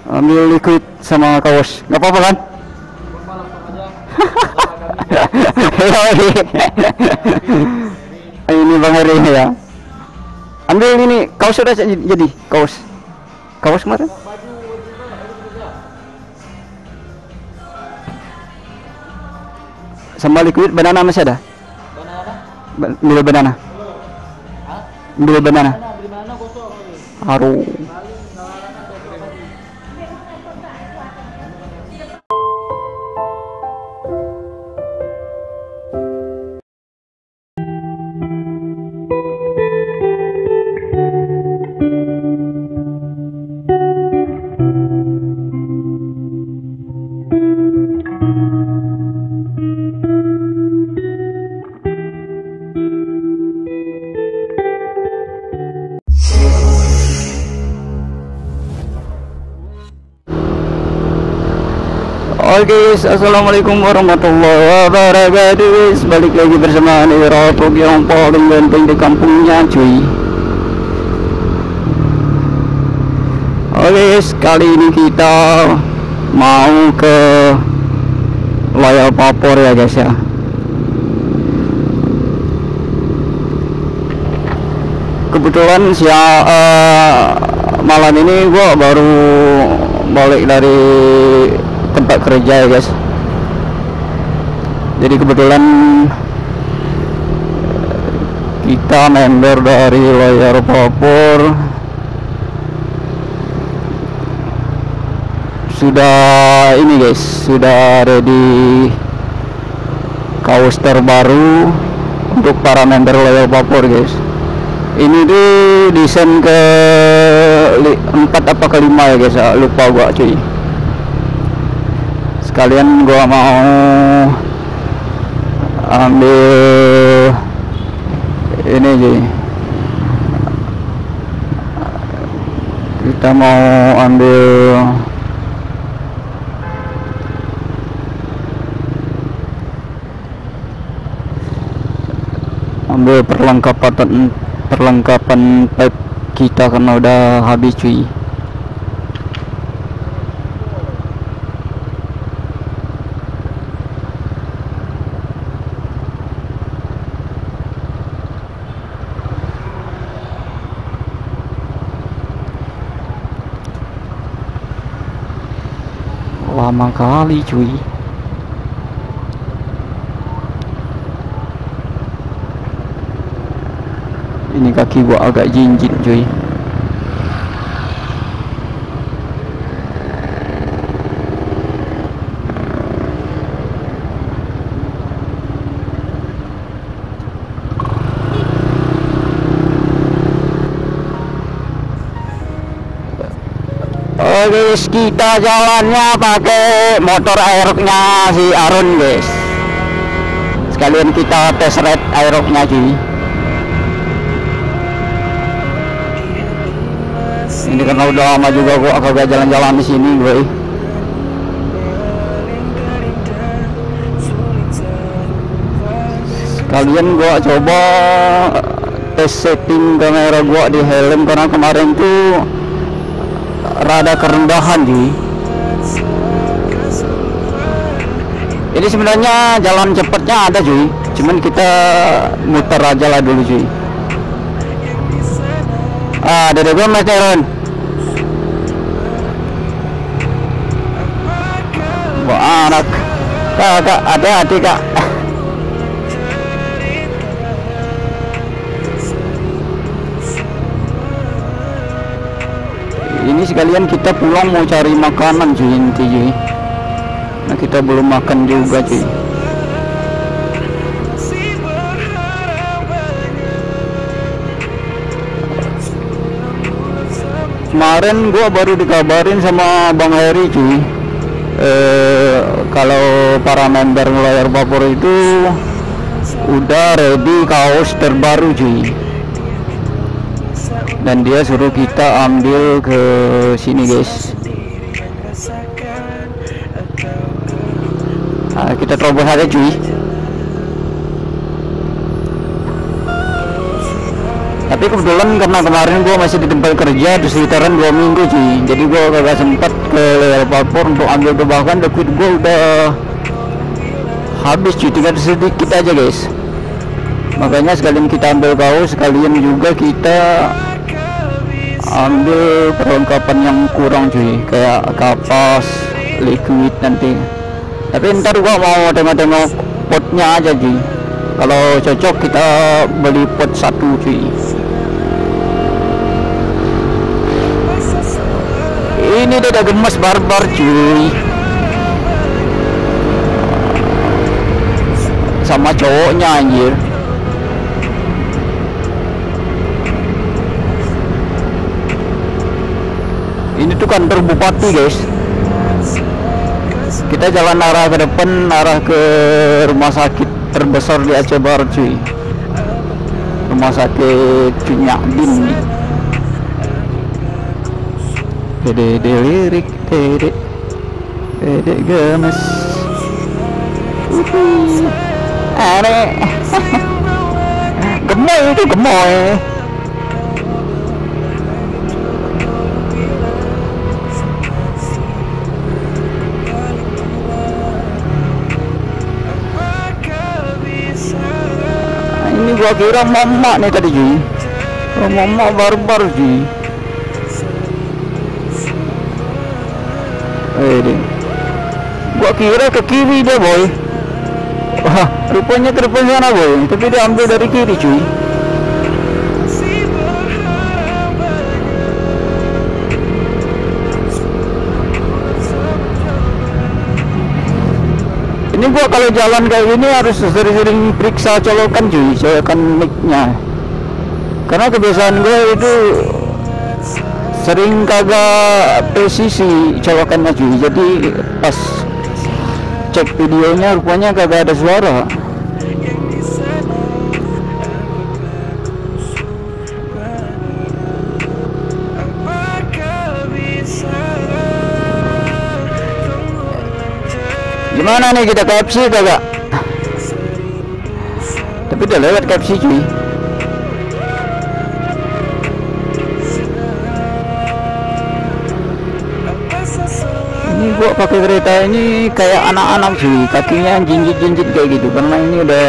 ambil liquid sama kaos, nggak apa-apa kan? Ini Bang Heri ya. Ambil ini kaos sudah jadi kaos kemarin. Sama liquid banana masih ada? Ambil banana. Ambil banana. Haru. Oke guys, assalamualaikum warahmatullahi wabarakatuh guys. Balik lagi bersama Nira Truk yang paling ganteng di kampungnya cuy. Oke guys, kali ini kita mau ke Loyal Papor ya guys ya. Kebetulan malam ini gua baru balik dari tempat kerja ya guys. Jadi kebetulan kita member dari Loyal Papor sudah ini guys, sudah ready kaos terbaru untuk para member Loyal Papor guys. Ini tuh desain ke 4 apa ke 5 ya guys, lupa gua cuy. Sekalian gua mau ambil ini sih, kita mau ambil perlengkapan pipe kita karena udah habis cuy. Lama kali cuy. Ini kaki gua agak jinjit cuy. Guys, kita jalannya pakai motor aeroknya si Arun guys. Sekalian kita tes ride aeroknya cuy. Ini karena udah lama juga gua agak jalan-jalan di sini gue. Sekalian gua coba tes setting kamera gua di helm karena kemarin tuh rada kerendahan cuy. Ini sebenarnya jalan cepatnya ada cuy, cuman kita muter aja lah dulu cuy. Dari gue mas Aaron. Wah anak kak, hati-hati kak. Ini sekalian kita pulang mau cari makanan cuy, inti cuy. Nah kita belum makan juga cuy. Kemarin gua baru dikabarin sama Bang Heri cuy, kalau para member Loyal Papor itu udah ready kaos terbaru cuy. Dan dia suruh kita ambil ke sini guys. Kita terobos aja cuy. Tapi kebetulan karena kemarin gua masih di tempat kerja di sekitaran 2 minggu cuy, jadi gua kagak sempat ke level vapor untuk ambil bahkan liquid gua udah habis cuy, tinggal sedikit aja guys. Makanya sekalian kita ambil kaos, sekalian juga kita ambil perlengkapan yang kurang cuy, kayak kapas, liquid nanti. Tapi ntar gua mau tengok-tengok potnya aja cuy, kalau cocok kita beli pot 1 cuy. Ini dia udah gemes barbar cuy, sama cowoknya anjir. Ini tuh kantor bupati guys. Kita jalan arah ke depan, arah ke rumah sakit terbesar di Aceh Barat cuy, rumah sakit Cunyadin. Dede lirik, dede gemes, aneh. Gemoy itu gemoy. Ini gua kira mama nih tadi cuy, mama barbar cuy. Gua kira ke kiri dia boy. Wah, rupanya ke depan sana boy, tapi dia ambil dari kiri cuy. Ini gua kalau jalan kayak gini harus sering-sering periksa colokan cuy, colokan mic-nya. Karena kebiasaan gue itu sering kagak presisi colokannya cuy, jadi pas cek videonya rupanya kagak ada suara. Gimana nih, kita KFC kagak? Tapi udah lewat KFC cuy. Ini gua pakai kereta ini kayak anak-anak cuy, kakinya jinjit-jinjit kayak gitu karena ini udah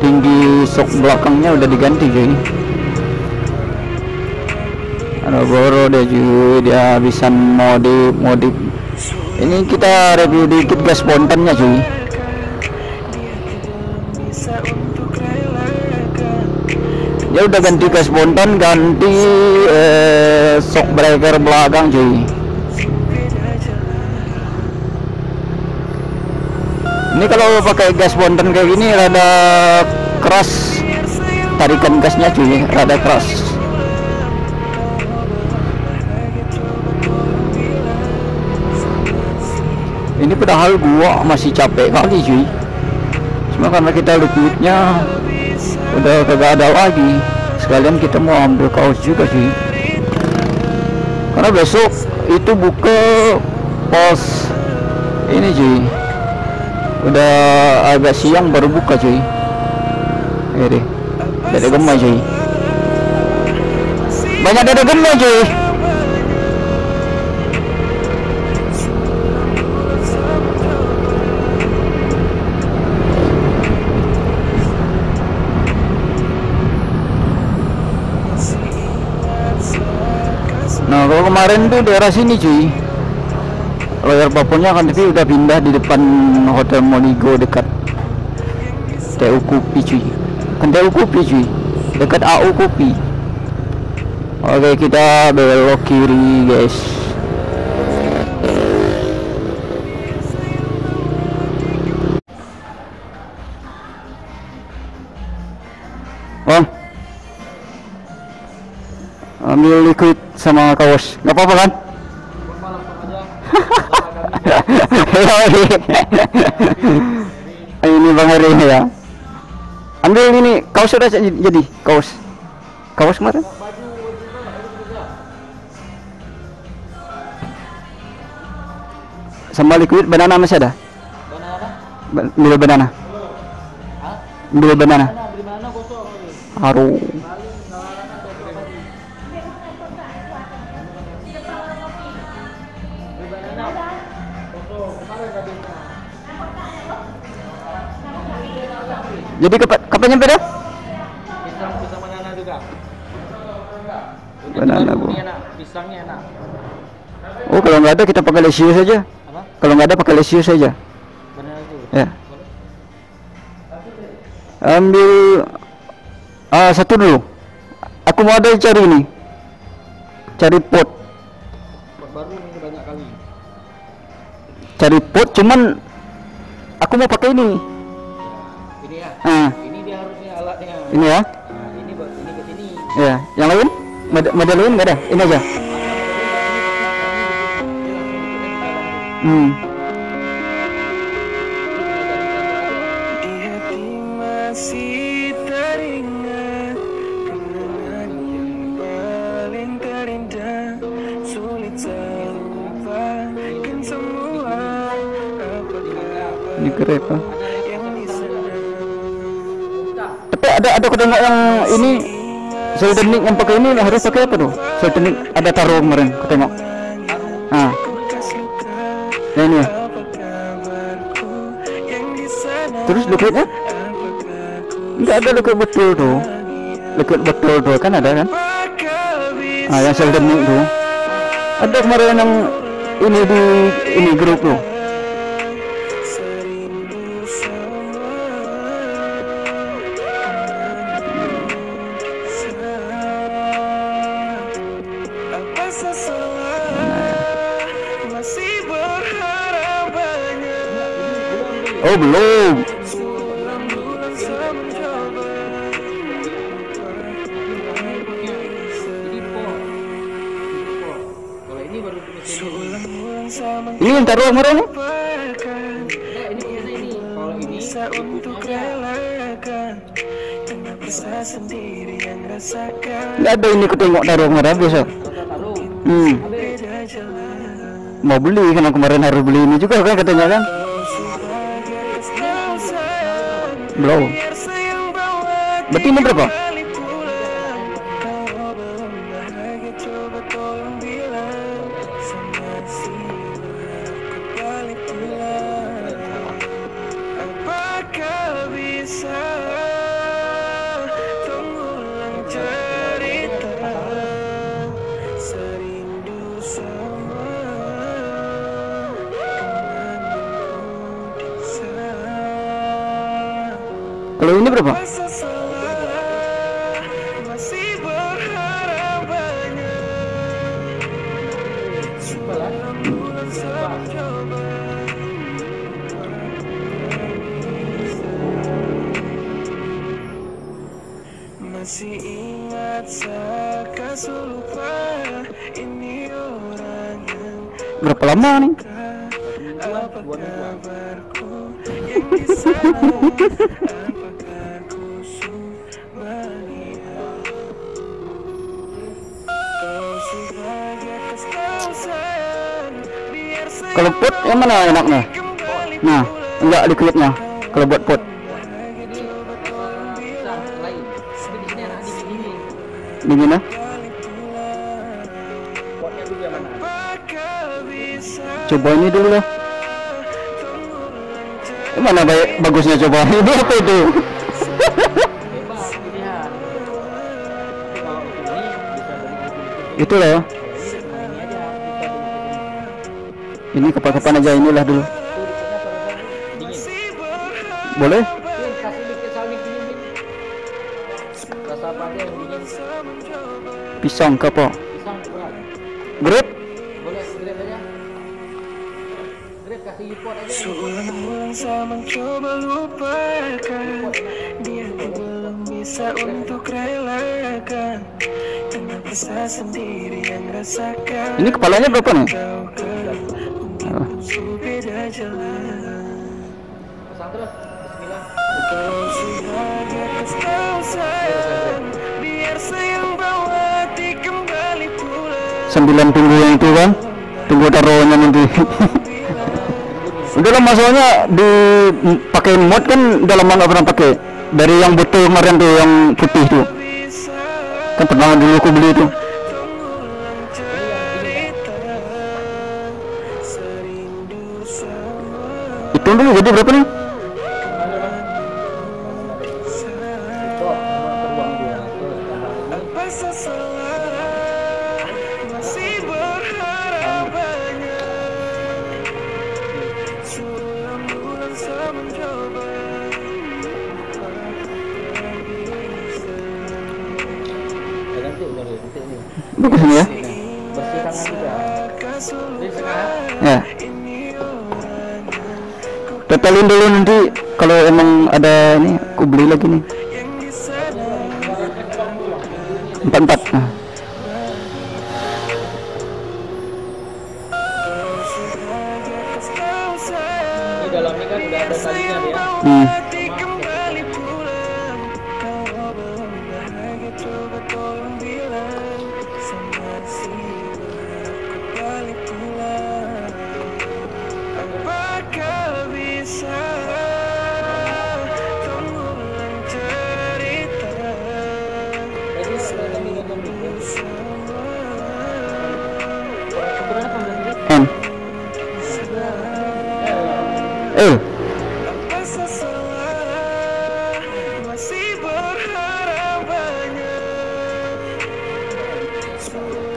tinggi, sok belakangnya udah diganti cuy. Ada boro deh cuy, dia bisa modif. Ini kita review dikit gas spontannya cuy. Dia udah ganti gas spontan, ganti shock breaker belakang cuy. Ini kalau pakai gas spontan kayak gini rada keras, tarikan gasnya cuy, rada keras. Ini padahal gua masih capek kali cuy, cuma karena kita liquidnya udah kagak ada lagi, sekalian kita mau ambil kaos juga cuy, karena besok itu buka pos ini cuy, udah agak siang baru buka cuy. Dede gemai cuy, banyak dede gemai cuy. Nah kalau kemarin tuh daerah sini cuy, layar paponnya kan, tapi udah pindah di depan Hotel Monigo dekat TU Kopi cuy, kan TU Kopi cuy, dekat AU Kopi. Oke, kita belok kiri guys. Bang, ambil liquid sama kaos, nggak apa-apa kan? Ini Bang Heri ya. Ambil ini kaos sudah jadi kaos kemarin. Sama liquid banana masih ada? Banana? Ambil banana. Ambil banana. Haru. Jadi kapan nyampe dah? Pisang banana juga. Banana, Bu. Ini enak, pisangnya enak. Oh, kalau nggak ada kita pakai Lesio saja. Apa? Kalau nggak ada pakai Lesio saja. Banana itu. Ya. Boleh? Ambil satu dulu. Aku mau ada cari ini. Cari pot. Pot baru ini banyak kali. Cari pot, cuman aku mau pakai ini. Ini ya. Ah, Ini dia harusnya alatnya. ini ya. Nah, ini ke sini. Ya, yang lain? Model lain nggak ada? Ini aja. Hmm. Di hati masih teringat kenangan yang paling terindah, sulit terlupakan semua apa kabar Ini Grab ah. yang di sana. Tapi ada aku tengok yang ini Seldenik yang pakai ini harus pakai apa tuh? Seldenik ada taruh kemarin aku tengok. Ah. Bekas luka Nah, ini ya. apa kabarku yang di sana. Terus liquidnya? Apakah ku Enggak ada liquid betul tuh. Liquid betul tuh kan ada kan? Ah, yang Seldenik tuh. Ada kemarin yang ini di ini grup tuh. serindu sama apa salah masih berharap banyak Oh, belum. bulan-bulan saya mencoba Ini pot. Kalau ini baru di sini. bulan-bulan saya Ini yang taruh kemarin nih. mencoba Nah, ini biasa ini. Kalau ini bisa untuk relakan tanpa bisa sendiri yang rasakan Enggak ada ini aku tengok taruh kemarin biasa. kita taruh. beda jalan Mau beli kan kemarin harus beli ini juga kan katanya kan? sebagai kau sayang Belum. biar sayang bawa Berarti ini berapa? kali pulang kalau belum bahagia coba tolong bilang sama siapa aku balik pulang apakah bisa mengulang cerita serindu sama kenanganku di sana. Kalau ini berapa? Masa salah masih berharap banyak bulan saya mencoba masih ingat saat lupa ini orang yang Berapa lama nih? apa kabarku yang di sana apakah ku bahagia kau sebagai kau sayang biar saya Kalau pot yang mana enaknya? kembali Nah, enggak liquidnya. Kalau buat pot. coba tolong bilang Pisang lain. Tapi di sini enak di sini. Dingin ya? Potnya dulu yang mana? apakah bisa Coba ini dulu lah. Mana baik bagusnya coba. Ini apa itu? Bebas pilihan. Tapi kalau ini bisa dari Itu loh. ini aja bisa dari Ini kapan-kapan aja inilah dulu. dingin. Boleh? Bin, kasih dikit salmik dingin. Bin. Rasa apa aja yang dingin? Pisang ke apa? Pisang berat. Grape? Boleh grab aja. Grab kasih import aja. Seulang-ulang saya mencoba lupakan dia belum bisa untuk relakan karena bisa sendiri yang rasakan Ini kepalanya berapa nih? kau untuk beda jalan Pasang terus. Bismillah. kau sebagai kau sayang biar sayang bawa hati kembali pulang 9 tunggu yang itu kan? Tunggu taruhnya nanti. Udah lama soalnya pakai mod kan udah lama nggak pernah pakai. Dari yang betul kemarin tuh yang putih tuh. Kan pernah dulu aku beli tuh. mengulang cerita serindu sama Hitung dulu jadi berapa nih? Apa salah masih berharap banyak. Sulam bulan saya mencoba. Ya, nanti udah nanti ini. Bagus ini ya. Bersih tangan juga. Ini setengah. Ya. Totalin dulu nanti kalau emang ada ini aku beli lagi nih. 44. Nah. Ini dalamnya kan udah ada talinya dia. Kembali pulang, kalau belum bahagia coba tolong bilang sama si aku balik pulang. Apakah bisa mengulang cerita Jadi sebenarnya ini ngomong gitu. Sebenarnya pembelian M. L. apa salah masih berharap banyak.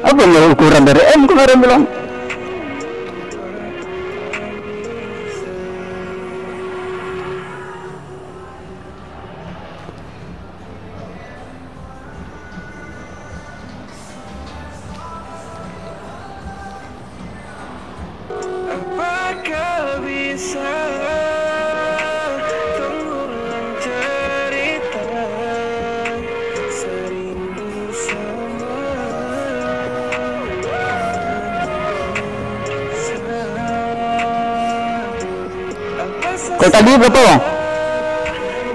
Apa yang ukuran dari M kemarin bilang? Apakah bisa mengulang cerita serindu sama. Kalau tadi berapa bang?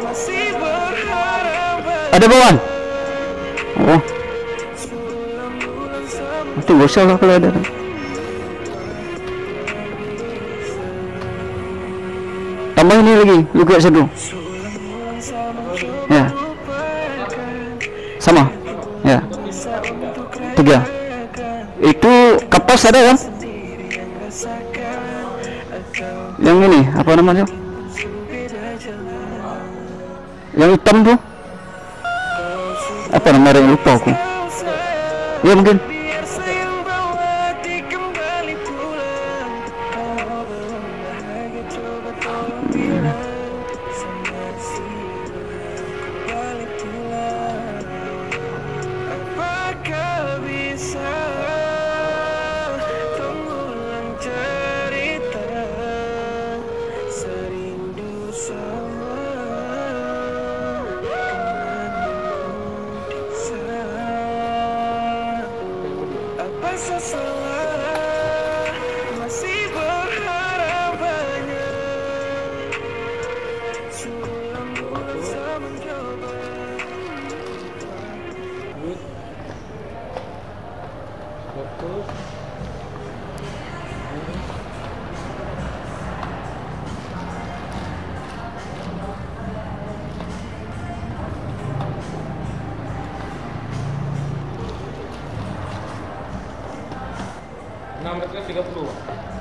Masih berharap Ada bawaan? Oh, bulan sama. itu gak usah lah kalau ada. Tambah ini lagi, lu kayak satu. Ya, sama. Ya, 3. Itu kapas ada kan? Yang ini apa namanya? Yang hitam tuh? Apa namanya yang lupa aku? Ya mungkin. Biar sayang bawa hati kembali pulang. Kalau belum bahagia coba tolong bilang sama si balik pulang. Apakah bisa mengulang cerita serindu sama. Apa salah masih berharap banyak. Sulam bulan saya mencoba. Fokus. Enam ratus 30.